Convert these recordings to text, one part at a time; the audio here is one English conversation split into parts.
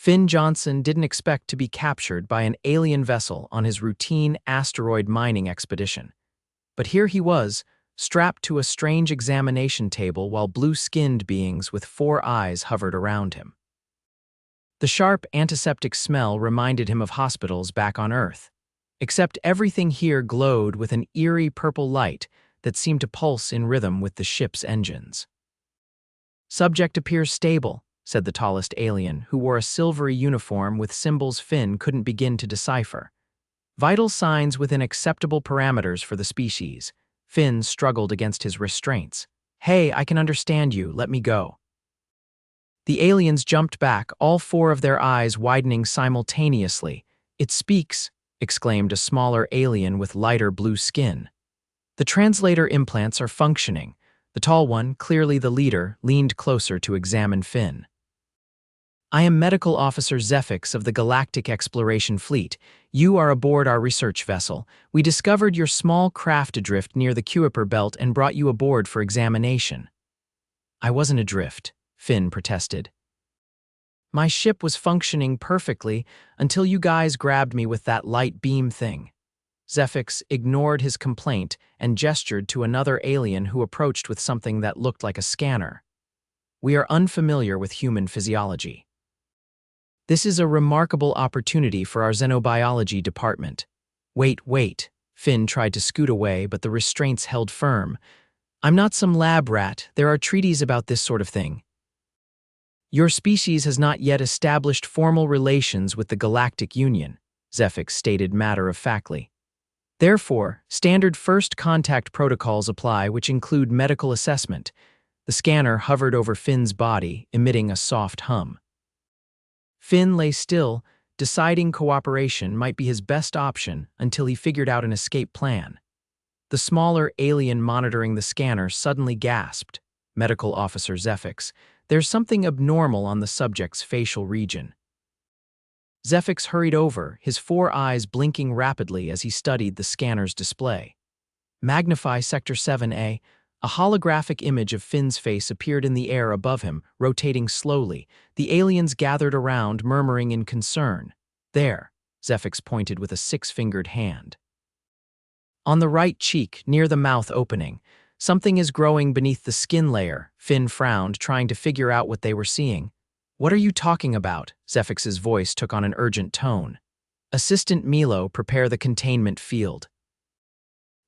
Finn Johnson didn't expect to be captured by an alien vessel on his routine asteroid mining expedition. But here he was, strapped to a strange examination table while blue-skinned beings with 4 eyes hovered around him. The sharp, antiseptic smell reminded him of hospitals back on Earth, except everything here glowed with an eerie purple light that seemed to pulse in rhythm with the ship's engines. "Subject appears stable," said the tallest alien, who wore a silvery uniform with symbols Finn couldn't begin to decipher. Vital signs within acceptable parameters for the species. Finn struggled against his restraints. "Hey, I can understand you, let me go." The aliens jumped back, all 4 of their eyes widening simultaneously. "It speaks," exclaimed a smaller alien with lighter blue skin. "The translator implants are functioning." The tall one, clearly the leader, leaned closer to examine Finn. "I am Medical Officer Zephyx of the Galactic Exploration Fleet. You are aboard our research vessel. We discovered your small craft adrift near the Kuiper Belt and brought you aboard for examination." "I wasn't adrift," Finn protested. "My ship was functioning perfectly until you guys grabbed me with that light beam thing." Zephyx ignored his complaint and gestured to another alien who approached with something that looked like a scanner. "We are unfamiliar with human physiology." "This is a remarkable opportunity for our xenobiology department." Wait. Finn tried to scoot away, but the restraints held firm. "I'm not some lab rat. There are treaties about this sort of thing." "Your species has not yet established formal relations with the Galactic Union," Zephyx stated matter-of-factly. "Therefore, standard first contact protocols apply, which include medical assessment." The scanner hovered over Finn's body, emitting a soft hum. Finn lay still, deciding cooperation might be his best option until he figured out an escape plan. The smaller alien monitoring the scanner suddenly gasped. "Medical Officer Zephyx, there's something abnormal on the subject's facial region." Zephyx hurried over, his 4 eyes blinking rapidly as he studied the scanner's display. "Magnify Sector 7A." A holographic image of Finn's face appeared in the air above him, rotating slowly. The aliens gathered around, murmuring in concern. "There," Zephyx pointed with a 6-fingered hand. "On the right cheek, near the mouth opening. Something is growing beneath the skin layer." Finn frowned, trying to figure out what they were seeing. "What are you talking about?" Zephyx's voice took on an urgent tone. "Assistant Milo, prepare the containment field."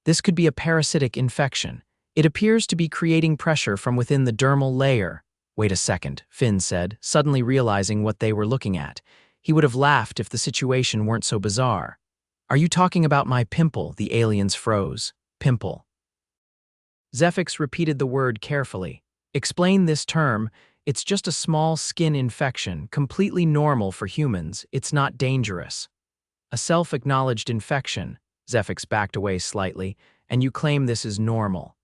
"This could be a parasitic infection. It appears to be creating pressure from within the dermal layer." "Wait a second," Finn said, suddenly realizing what they were looking at. He would have laughed if the situation weren't so bizarre. "Are you talking about my pimple?" The aliens froze. "Pimple." Zephyx repeated the word carefully. "Explain this term. It's just a small skin infection, completely normal for humans. It's not dangerous." "A self-acknowledged infection," Zephyx backed away slightly, "and you claim this is normal.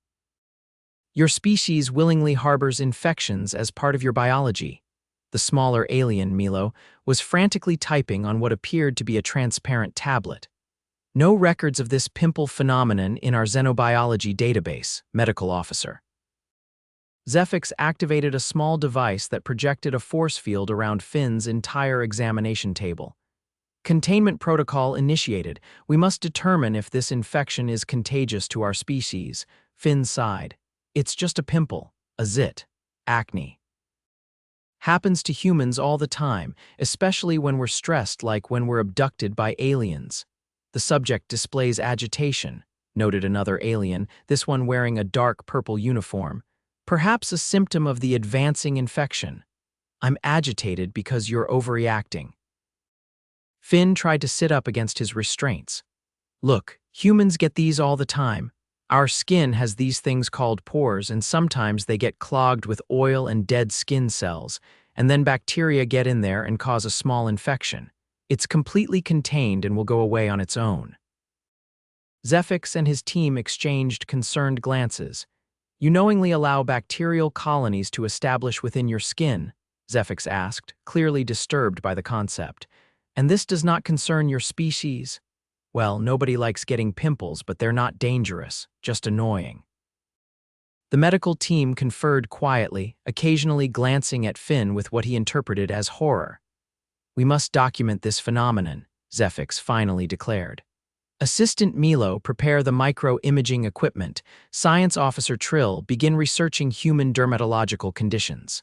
Your species willingly harbors infections as part of your biology." The smaller alien, Milo, was frantically typing on what appeared to be a transparent tablet. "No records of this pimple phenomenon in our xenobiology database, Medical Officer." Zephyx activated a small device that projected a force field around Finn's entire examination table. "Containment protocol initiated. We must determine if this infection is contagious to our species." Finn sighed. "It's just a pimple, a zit, acne. Happens to humans all the time, especially when we're stressed, like when we're abducted by aliens." "The subject displays agitation," noted another alien, this one wearing a dark purple uniform. "Perhaps a symptom of the advancing infection." "I'm agitated because you're overreacting." Finn tried to sit up against his restraints. "Look, humans get these all the time. Our skin has these things called pores, and sometimes they get clogged with oil and dead skin cells, and then bacteria get in there and cause a small infection. It's completely contained and will go away on its own." Zephyx and his team exchanged concerned glances. "You knowingly allow bacterial colonies to establish within your skin?" Zephyx asked, clearly disturbed by the concept. "And this does not concern your species?" "Well, nobody likes getting pimples, but they're not dangerous, just annoying." The medical team conferred quietly, occasionally glancing at Finn with what he interpreted as horror. We must document this phenomenon, Zephyx finally declared. Assistant Milo prepare the micro-imaging equipment. Science Officer Trill begin researching human dermatological conditions.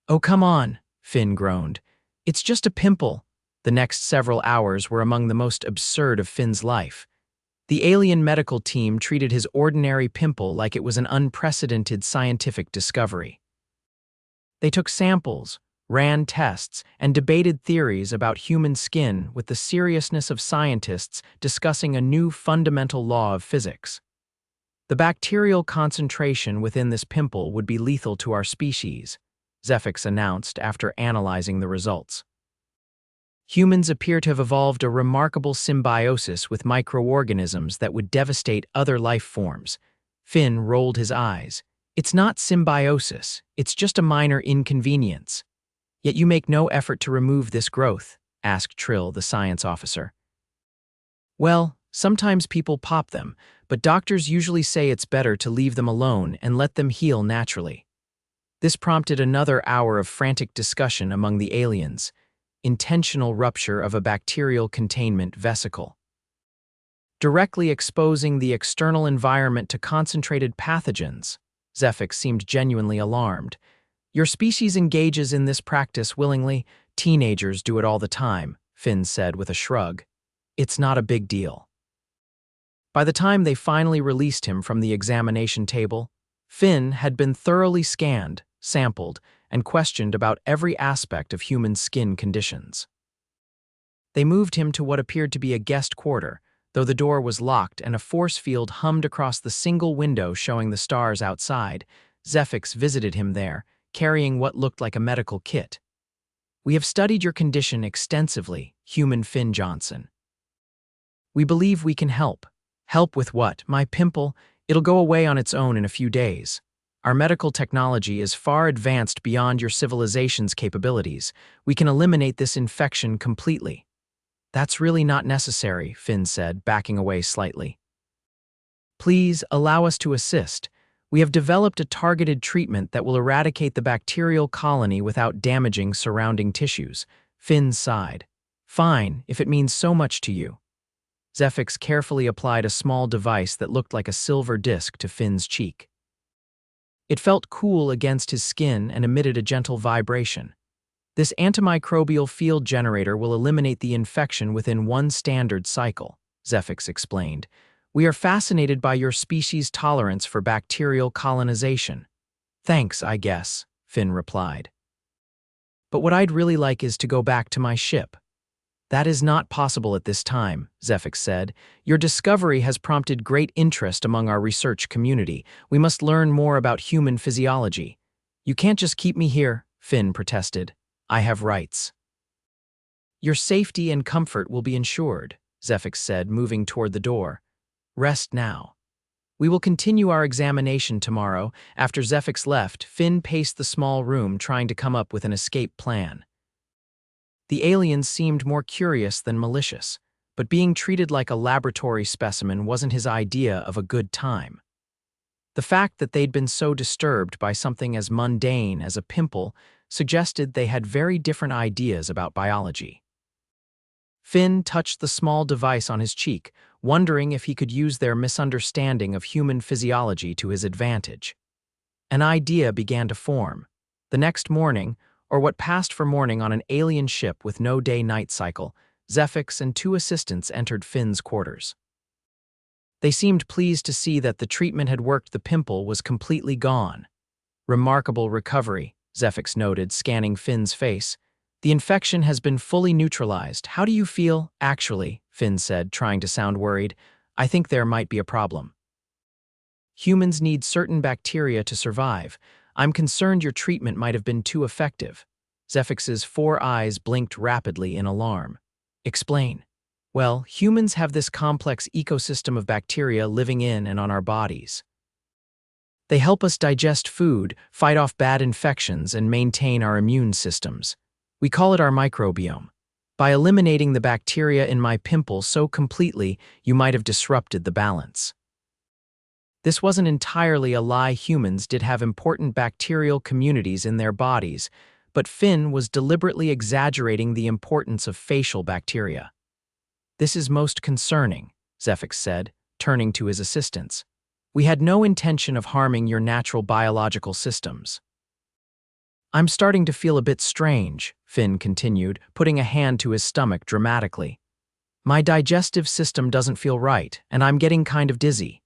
Oh, come on, Finn groaned. It's just a pimple. The next several hours were among the most absurd of Finn's life. The alien medical team treated his ordinary pimple like it was an unprecedented scientific discovery. They took samples, ran tests, and debated theories about human skin with the seriousness of scientists discussing a new fundamental law of physics. The bacterial concentration within this pimple would be lethal to our species, Zephyx announced after analyzing the results. Humans appear to have evolved a remarkable symbiosis with microorganisms that would devastate other life forms. Finn rolled his eyes. It's not symbiosis, it's just a minor inconvenience. Yet you make no effort to remove this growth, asked Trill, the science officer. Well, sometimes people pop them, but doctors usually say it's better to leave them alone and let them heal naturally. This prompted another hour of frantic discussion among the aliens. Intentional rupture of a bacterial containment vesicle. Directly exposing the external environment to concentrated pathogens, Zephyx seemed genuinely alarmed. Your species engages in this practice willingly. Teenagers do it all the time, Finn said with a shrug. It's not a big deal. By the time they finally released him from the examination table, Finn had been thoroughly scanned, sampled, and questioned about every aspect of human skin conditions. They moved him to what appeared to be a guest quarter, though the door was locked and a force field hummed across the single window showing the stars outside. Zephyx visited him there, carrying what looked like a medical kit. We have studied your condition extensively, human Finn Johnson. We believe we can help. Help with what? My pimple? It'll go away on its own in a few days. Our medical technology is far advanced beyond your civilization's capabilities. We can eliminate this infection completely. That's really not necessary, Finn said, backing away slightly. Please allow us to assist. We have developed a targeted treatment that will eradicate the bacterial colony without damaging surrounding tissues. Finn sighed. Fine, if it means so much to you. Zephyx carefully applied a small device that looked like a silver disc to Finn's cheek. It felt cool against his skin and emitted a gentle vibration. This antimicrobial field generator will eliminate the infection within one standard cycle, Zephyx explained. We are fascinated by your species' tolerance for bacterial colonization. Thanks, I guess, Finn replied. But what I'd really like is to go back to my ship. That is not possible at this time, Zephyx said. Your discovery has prompted great interest among our research community. We must learn more about human physiology. You can't just keep me here, Finn protested. I have rights. Your safety and comfort will be ensured, Zephyx said, moving toward the door. Rest now. We will continue our examination tomorrow. After Zephyx left, Finn paced the small room trying to come up with an escape plan. The aliens seemed more curious than malicious, but being treated like a laboratory specimen wasn't his idea of a good time. The fact that they'd been so disturbed by something as mundane as a pimple suggested they had very different ideas about biology. Finn touched the small device on his cheek, wondering if he could use their misunderstanding of human physiology to his advantage. An idea began to form. The next morning, or what passed for morning on an alien ship with no day-night cycle, Zephyx and two assistants entered Finn's quarters. They seemed pleased to see that the treatment had worked. The pimple was completely gone. Remarkable recovery, Zephyx noted, scanning Finn's face. The infection has been fully neutralized. How do you feel? Actually, Finn said, trying to sound worried, I think there might be a problem. Humans need certain bacteria to survive. I'm concerned your treatment might have been too effective. Zephyx's 4 eyes blinked rapidly in alarm. Explain. Well, humans have this complex ecosystem of bacteria living in and on our bodies. They help us digest food, fight off bad infections, and maintain our immune systems. We call it our microbiome. By eliminating the bacteria in my pimple so completely, you might have disrupted the balance. This wasn't entirely a lie. Humans did have important bacterial communities in their bodies, but Finn was deliberately exaggerating the importance of facial bacteria. "This is most concerning," Zephyx said, turning to his assistants. "We had no intention of harming your natural biological systems." "I'm starting to feel a bit strange," Finn continued, putting a hand to his stomach dramatically. "My digestive system doesn't feel right, and I'm getting kind of dizzy."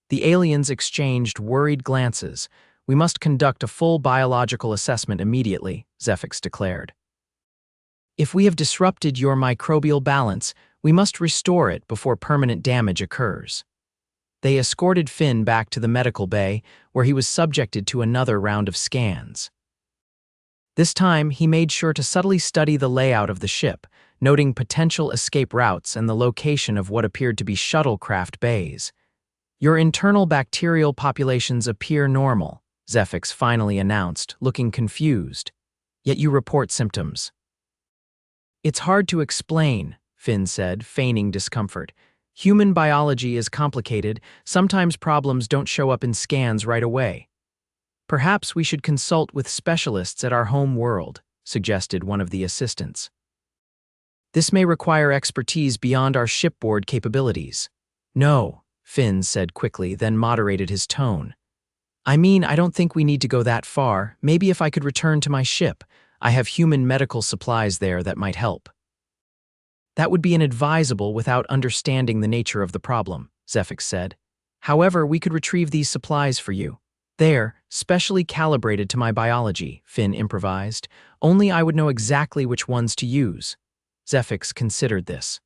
The aliens exchanged worried glances. "We must conduct a full biological assessment immediately," Zephyx declared. "If we have disrupted your microbial balance, we must restore it before permanent damage occurs." They escorted Finn back to the medical bay, where he was subjected to another round of scans. This time, he made sure to subtly study the layout of the ship, noting potential escape routes and the location of what appeared to be shuttlecraft bays. "Your internal bacterial populations appear normal," Zephyx finally announced, looking confused. "Yet you report symptoms." "It's hard to explain," Finn said, feigning discomfort. "Human biology is complicated. Sometimes problems don't show up in scans right away." "Perhaps we should consult with specialists at our home world," suggested one of the assistants. "This may require expertise beyond our shipboard capabilities." "No," Finn said quickly, then moderated his tone. I don't think we need to go that far. Maybe if I could return to my ship. I have human medical supplies there that might help." "That would be inadvisable without understanding the nature of the problem," Zephyx said. "However, we could retrieve these supplies for you." "They're specially calibrated to my biology," Finn improvised. "Only I would know exactly which ones to use." Zephyx considered this.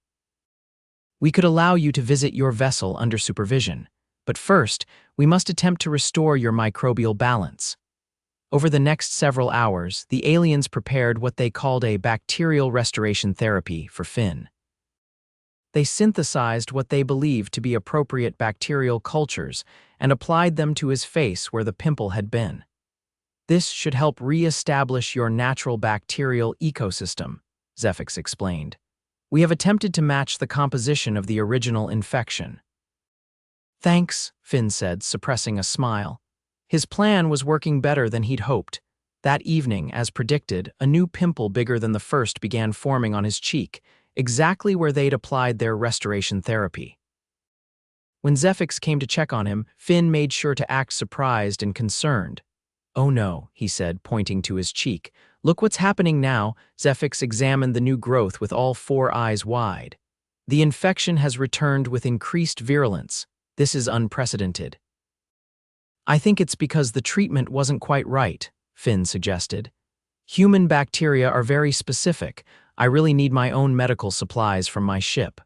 "We could allow you to visit your vessel under supervision. But first, we must attempt to restore your microbial balance." Over the next several hours, the aliens prepared what they called a bacterial restoration therapy for Finn. They synthesized what they believed to be appropriate bacterial cultures and applied them to his face where the pimple had been. "This should help re-establish your natural bacterial ecosystem," Zephyx explained. "We have attempted to match the composition of the original infection." "Thanks," Finn said, suppressing a smile. His plan was working better than he'd hoped. That evening, as predicted, a new pimple bigger than the first began forming on his cheek, exactly where they'd applied their restoration therapy. When Zephyx came to check on him, Finn made sure to act surprised and concerned. "Oh no," he said, pointing to his cheek. "Look what's happening now." Zephyx examined the new growth with all four eyes wide. "The infection has returned with increased virulence. This is unprecedented." "I think it's because the treatment wasn't quite right," Finn suggested. "Human bacteria are very specific. I really need my own medical supplies from my ship."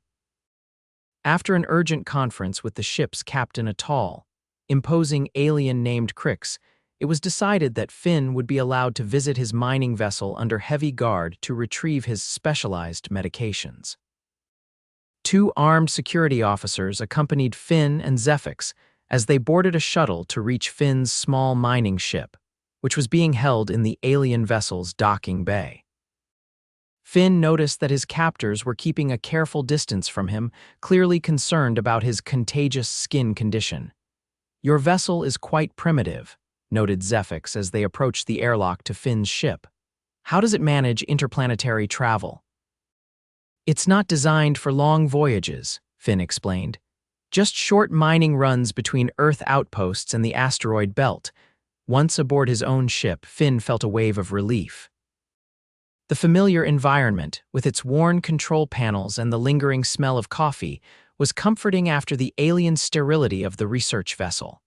After an urgent conference with the ship's captain, a tall, imposing alien named Crix, it was decided that Finn would be allowed to visit his mining vessel under heavy guard to retrieve his specialized medications. Two armed security officers accompanied Finn and Zephyx as they boarded a shuttle to reach Finn's small mining ship, which was being held in the alien vessel's docking bay. Finn noticed that his captors were keeping a careful distance from him, clearly concerned about his contagious skin condition. "Your vessel is quite primitive," noted Zephyx as they approached the airlock to Finn's ship. "How does it manage interplanetary travel?" "It's not designed for long voyages," Finn explained. "Just short mining runs between Earth outposts and the asteroid belt." Once aboard his own ship, Finn felt a wave of relief. The familiar environment, with its worn control panels and the lingering smell of coffee, was comforting after the alien sterility of the research vessel.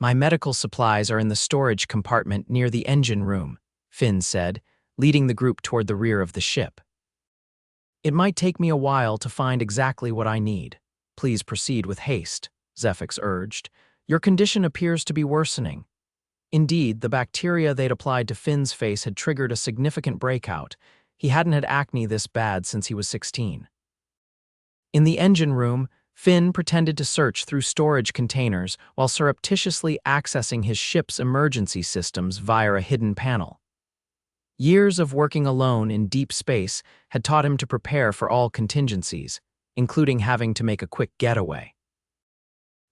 "My medical supplies are in the storage compartment near the engine room," Finn said, leading the group toward the rear of the ship. "It might take me a while to find exactly what I need. Please proceed with haste," Zephyx urged. "Your condition appears to be worsening." Indeed, the bacteria they'd applied to Finn's face had triggered a significant breakout. He hadn't had acne this bad since he was 16. In the engine room, Finn pretended to search through storage containers while surreptitiously accessing his ship's emergency systems via a hidden panel. Years of working alone in deep space had taught him to prepare for all contingencies, including having to make a quick getaway.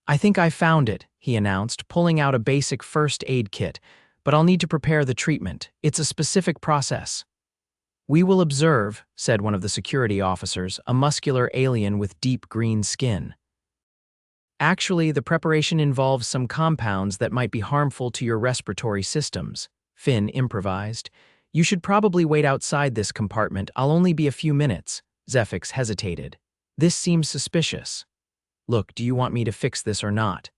"I think I found it," he announced, pulling out a basic first aid kit, but I'll need to prepare the treatment. It's a specific process. We will observe, said one of the security officers, a muscular alien with deep green skin. Actually, the preparation involves some compounds that might be harmful to your respiratory systems, Finn improvised. You should probably wait outside this compartment. I'll only be a few minutes. Zephyx hesitated. This seems suspicious. Look, do you want me to fix this or not?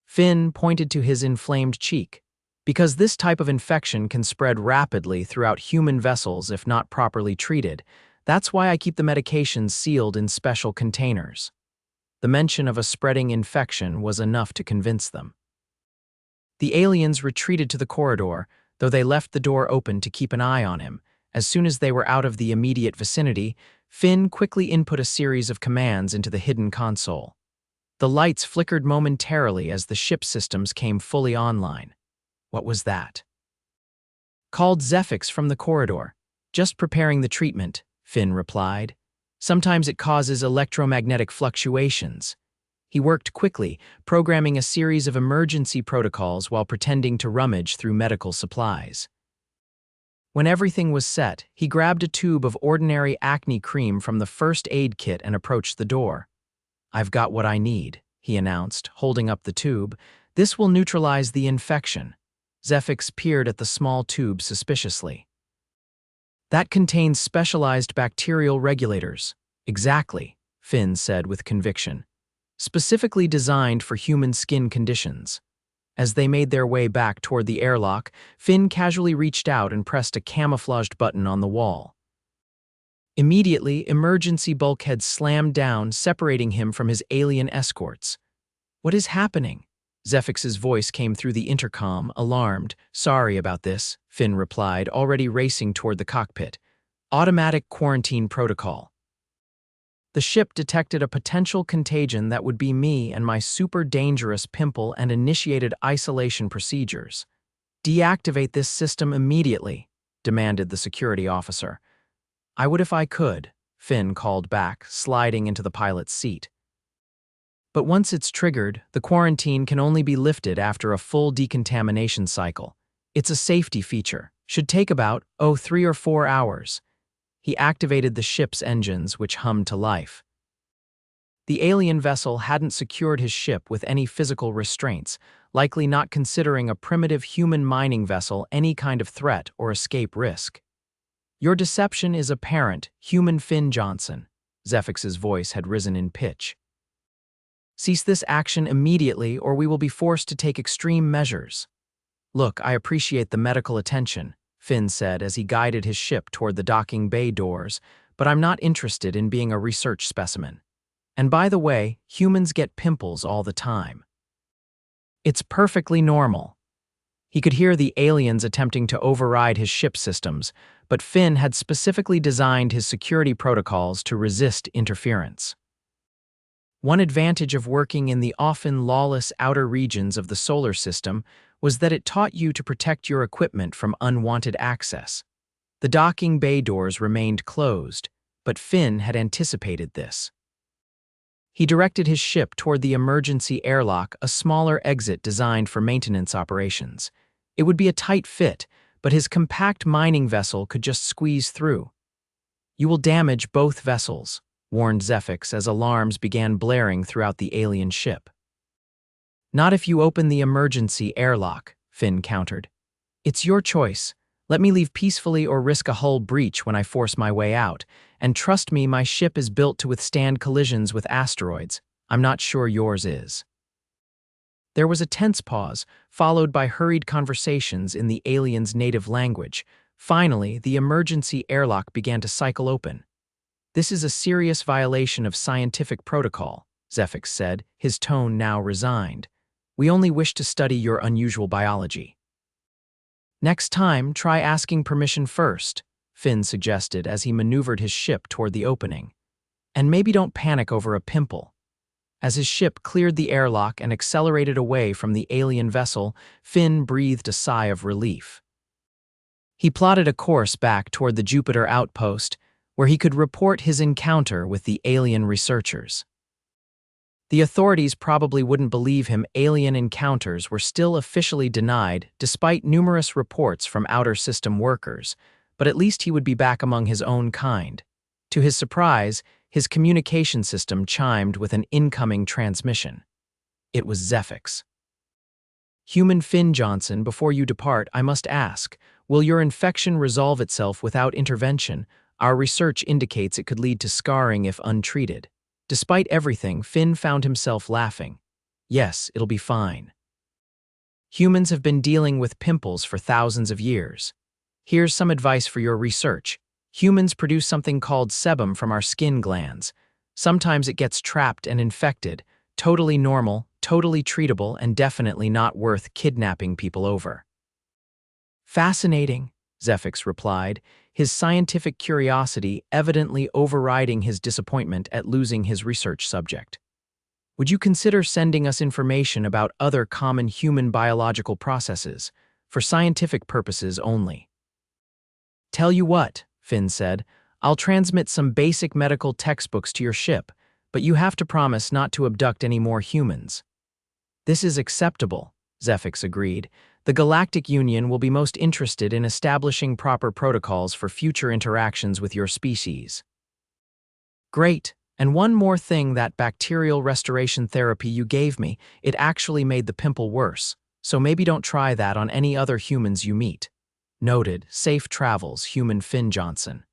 Finn pointed to his inflamed cheek. Because this type of infection can spread rapidly throughout human vessels if not properly treated, that's why I keep the medications sealed in special containers. The mention of a spreading infection was enough to convince them. The aliens retreated to the corridor, though they left the door open to keep an eye on him. As soon as they were out of the immediate vicinity, Finn quickly input a series of commands into the hidden console. The lights flickered momentarily as the ship systems came fully online. What was that? Called Zephyx from the corridor. Just preparing the treatment, Finn replied. Sometimes it causes electromagnetic fluctuations. He worked quickly, programming a series of emergency protocols while pretending to rummage through medical supplies. When everything was set, he grabbed a tube of ordinary acne cream from the first aid kit and approached the door. I've got what I need, he announced, holding up the tube. This will neutralize the infection. Zephyx peered at the small tube suspiciously. That contains specialized bacterial regulators. Exactly, Finn said with conviction. Specifically designed for human skin conditions. As they made their way back toward the airlock, Finn casually reached out and pressed a camouflaged button on the wall. Immediately, emergency bulkheads slammed down, separating him from his alien escorts. What is happening? Zephyx's voice came through the intercom, alarmed. Sorry about this, Finn replied, already racing toward the cockpit. Automatic quarantine protocol. The ship detected a potential contagion that would be me and my super dangerous Pimple and initiated isolation procedures. Deactivate this system immediately, demanded the security officer. I would if I could, Finn called back, sliding into the pilot's seat. But once it's triggered, the quarantine can only be lifted after a full decontamination cycle. It's a safety feature. Should take about, 3 or 4 hours. He activated the ship's engines, which hummed to life. The alien vessel hadn't secured his ship with any physical restraints, likely not considering a primitive human mining vessel any kind of threat or escape risk. Your deception is apparent, human Finn Johnson. Zephyx's voice had risen in pitch. Cease this action immediately or we will be forced to take extreme measures. Look, I appreciate the medical attention, Finn said as he guided his ship toward the docking bay doors, but I'm not interested in being a research specimen. And by the way, humans get pimples all the time. It's perfectly normal. He could hear the aliens attempting to override his ship systems, but Finn had specifically designed his security protocols to resist interference. One advantage of working in the often lawless outer regions of the solar system was that it taught you to protect your equipment from unwanted access. The docking bay doors remained closed, but Finn had anticipated this. He directed his ship toward the emergency airlock, a smaller exit designed for maintenance operations. It would be a tight fit, but his compact mining vessel could just squeeze through. You will damage both vessels, warned Zephyx as alarms began blaring throughout the alien ship. Not if you open the emergency airlock, Finn countered. It's your choice. Let me leave peacefully or risk a hull breach when I force my way out. And trust me, my ship is built to withstand collisions with asteroids. I'm not sure yours is. There was a tense pause, followed by hurried conversations in the alien's native language. Finally, the emergency airlock began to cycle open. This is a serious violation of scientific protocol, Zephyx said, his tone now resigned. We only wish to study your unusual biology. Next time, try asking permission first, Finn suggested as he maneuvered his ship toward the opening. And maybe don't panic over a pimple. As his ship cleared the airlock and accelerated away from the alien vessel, Finn breathed a sigh of relief. He plotted a course back toward the Jupiter outpost, where he could report his encounter with the alien researchers. The authorities probably wouldn't believe him. Alien encounters were still officially denied despite numerous reports from outer system workers, but at least he would be back among his own kind. To his surprise, his communication system chimed with an incoming transmission. It was Zephix. Human Finn Johnson, before you depart, I must ask, will your infection resolve itself without intervention? Our research indicates it could lead to scarring if untreated. Despite everything, Finn found himself laughing. Yes, it'll be fine. Humans have been dealing with pimples for thousands of years. Here's some advice for your research. Humans produce something called sebum from our skin glands. Sometimes it gets trapped and infected. Totally normal, totally treatable, and definitely not worth kidnapping people over. Fascinating, Zephix replied, his scientific curiosity evidently overriding his disappointment at losing his research subject. Would you consider sending us information about other common human biological processes, for scientific purposes only? Tell you what, Finn said, I'll transmit some basic medical textbooks to your ship, but you have to promise not to abduct any more humans. This is acceptable, Zephix agreed. The Galactic Union will be most interested in establishing proper protocols for future interactions with your species. Great, and one more thing, that bacterial restoration therapy you gave me, it actually made the pimple worse, so maybe don't try that on any other humans you meet. Noted, safe travels, Human Finn Johnson.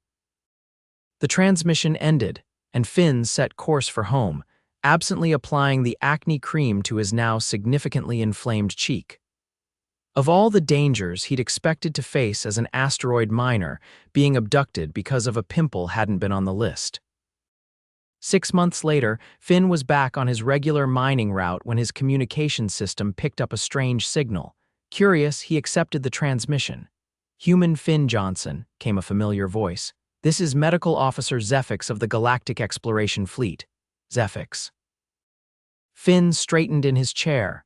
The transmission ended, and Finn set course for home, absently applying the acne cream to his now significantly inflamed cheek. Of all the dangers he'd expected to face as an asteroid miner, being abducted because of a pimple hadn't been on the list. 6 months later, Finn was back on his regular mining route when his communication system picked up a strange signal. Curious, he accepted the transmission. Human Finn Johnson, came a familiar voice. This is Medical Officer Zephix of the Galactic Exploration Fleet. Zephix. Finn straightened in his chair.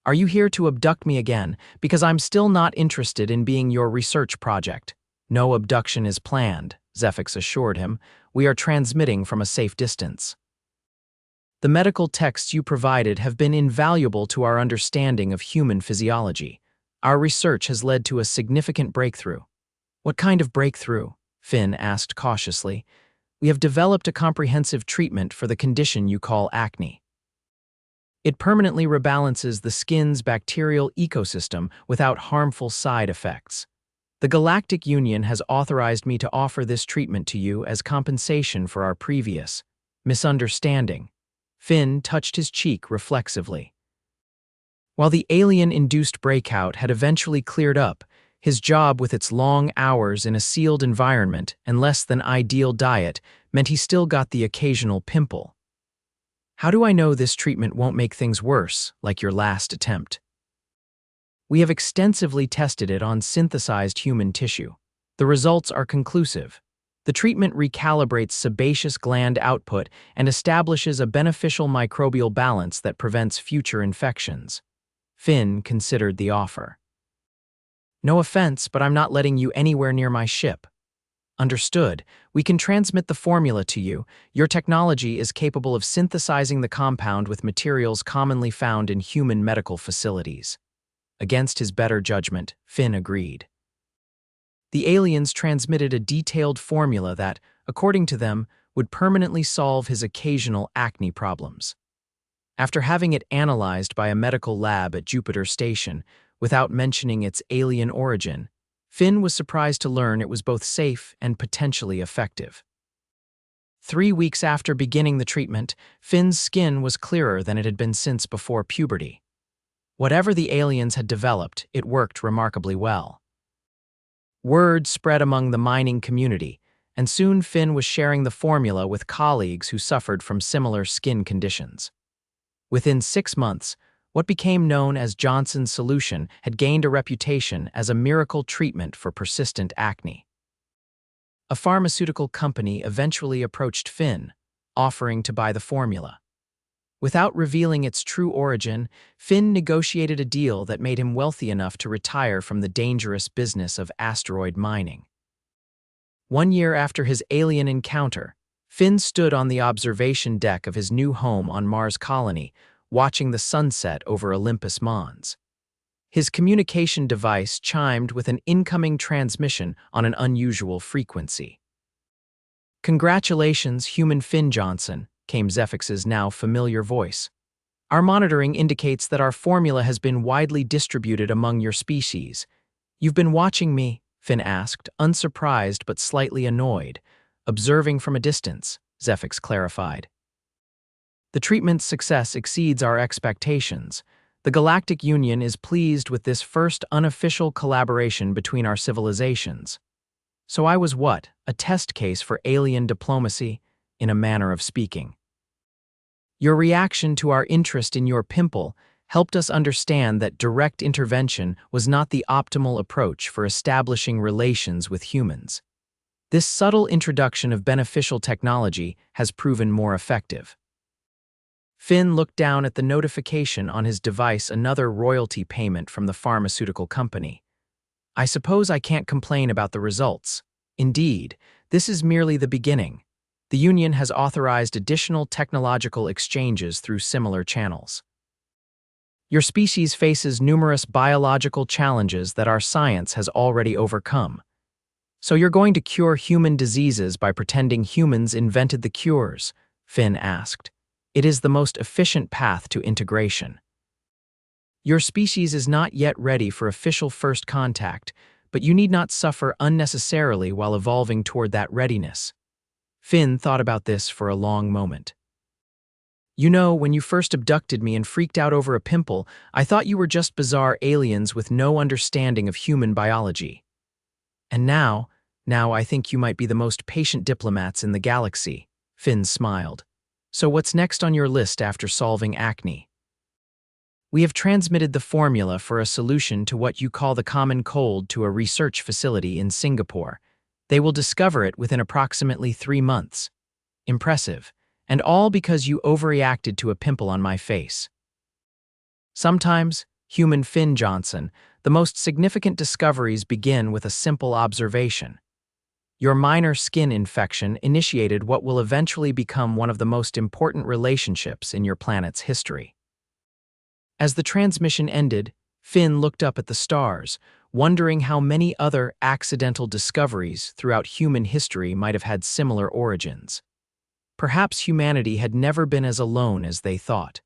Are you here to abduct me again? Because I'm still not interested in being your research project. No abduction is planned, Zephix assured him. We are transmitting from a safe distance. The medical texts you provided have been invaluable to our understanding of human physiology. Our research has led to a significant breakthrough. What kind of breakthrough? Finn asked cautiously. We have developed a comprehensive treatment for the condition you call acne. It permanently rebalances the skin's bacterial ecosystem without harmful side effects. The Galactic Union has authorized me to offer this treatment to you as compensation for our previous misunderstanding. Finn touched his cheek reflexively. While the alien-induced breakout had eventually cleared up, his job with its long hours in a sealed environment and less than ideal diet meant he still got the occasional pimple. How do I know this treatment won't make things worse, like your last attempt? We have extensively tested it on synthesized human tissue. The results are conclusive. The treatment recalibrates sebaceous gland output and establishes a beneficial microbial balance that prevents future infections. Finn considered the offer. No offense, but I'm not letting you anywhere near my ship. Understood. We can transmit the formula to you. Your technology is capable of synthesizing the compound with materials commonly found in human medical facilities. Against his better judgment, Finn agreed. The aliens transmitted a detailed formula that, according to them, would permanently solve his occasional acne problems. After having it analyzed by a medical lab at Jupiter Station, without mentioning its alien origin, Finn was surprised to learn it was both safe and potentially effective. 3 weeks after beginning the treatment, Finn's skin was clearer than it had been since before puberty. Whatever the aliens had developed, it worked remarkably well. Word spread among the mining community, and soon Finn was sharing the formula with colleagues who suffered from similar skin conditions. Within 6 months, what became known as Johnson's solution had gained a reputation as a miracle treatment for persistent acne. A pharmaceutical company eventually approached Finn, offering to buy the formula. Without revealing its true origin, Finn negotiated a deal that made him wealthy enough to retire from the dangerous business of asteroid mining. 1 year after his alien encounter, Finn stood on the observation deck of his new home on Mars Colony, watching the sunset over Olympus Mons. His communication device chimed with an incoming transmission on an unusual frequency. "Congratulations, human Finn Johnson," came Zefix's now familiar voice. "Our monitoring indicates that our formula has been widely distributed among your species. You've been watching me?" Finn asked, unsurprised but slightly annoyed. "Observing from a distance," Zefix clarified. "The treatment's success exceeds our expectations. The Galactic Union is pleased with this first unofficial collaboration between our civilizations. So I was what? A test case for alien diplomacy, in a manner of speaking. Your reaction to our interest in your Pimple helped us understand that direct intervention was not the optimal approach for establishing relations with humans. This subtle introduction of beneficial technology has proven more effective." Finn looked down at the notification on his device, another royalty payment from the pharmaceutical company. "I suppose I can't complain about the results. Indeed, this is merely the beginning. The Union has authorized additional technological exchanges through similar channels. Your species faces numerous biological challenges that our science has already overcome. So you're going to cure human diseases by pretending humans invented the cures?" Finn asked. "It is the most efficient path to integration. Your species is not yet ready for official first contact, but you need not suffer unnecessarily while evolving toward that readiness." Finn thought about this for a long moment. "You know, when you first abducted me and freaked out over a pimple, I thought you were just bizarre aliens with no understanding of human biology. And now I think you might be the most patient diplomats in the galaxy." Finn smiled. "So what's next on your list after solving acne?" "We have transmitted the formula for a solution to what you call the common cold to a research facility in Singapore. They will discover it within approximately 3 months. Impressive. And all because you overreacted to a pimple on my face." Sometimes, human Finn Johnson, the most significant discoveries begin with a simple observation. Your minor skin infection initiated what will eventually become one of the most important relationships in your planet's history. As the transmission ended, Finn looked up at the stars, wondering how many other accidental discoveries throughout human history might have had similar origins. Perhaps humanity had never been as alone as they thought.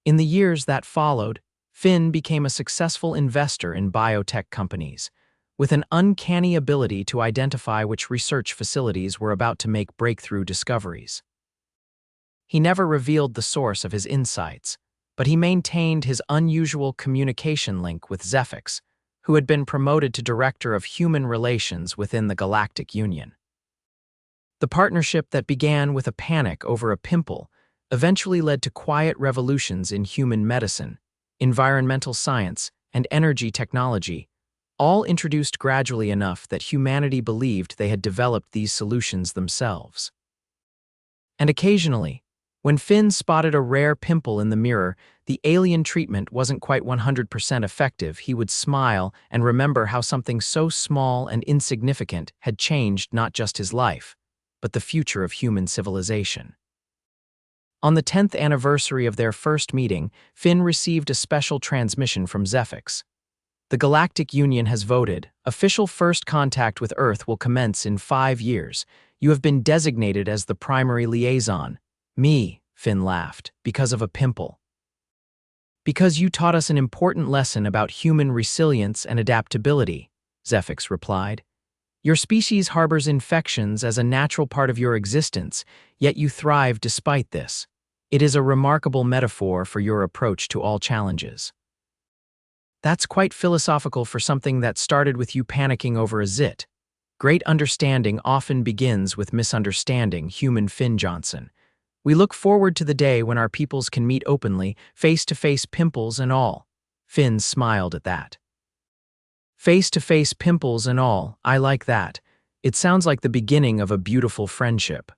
In the years that followed, Finn became a successful investor in biotech companies, with an uncanny ability to identify which research facilities were about to make breakthrough discoveries. He never revealed the source of his insights, but he maintained his unusual communication link with Zefix, who had been promoted to Director of Human Relations within the Galactic Union. The partnership that began with a panic over a pimple eventually led to quiet revolutions in human medicine, environmental science, and energy technology, all introduced gradually enough that humanity believed they had developed these solutions themselves. And occasionally, when Finn spotted a rare pimple in the mirror, the alien treatment wasn't quite 100% effective, he would smile and remember how something so small and insignificant had changed not just his life, but the future of human civilization. On the 10th anniversary of their first meeting, Finn received a special transmission from Zefix. "The Galactic Union has voted. Official first contact with Earth will commence in 5 years. You have been designated as the primary liaison." "Me," Finn laughed, "because of a pimple." "Because you taught us an important lesson about human resilience and adaptability," Zefix replied. "Your species harbors infections as a natural part of your existence, yet you thrive despite this. It is a remarkable metaphor for your approach to all challenges." "That's quite philosophical for something that started with you panicking over a zit. Great understanding often begins with misunderstanding," human Finn Johnson. "We look forward to the day when our peoples can meet openly, face-to-face pimples and all." Finn smiled at that. "Face-to-face pimples and all, I like that. It sounds like the beginning of a beautiful friendship."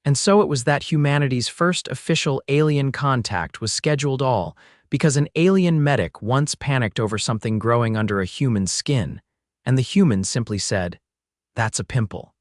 And so it was that humanity's first official alien contact was scheduled all because an alien medic once panicked over something growing under a human skin, and the human simply said, "That's a pimple."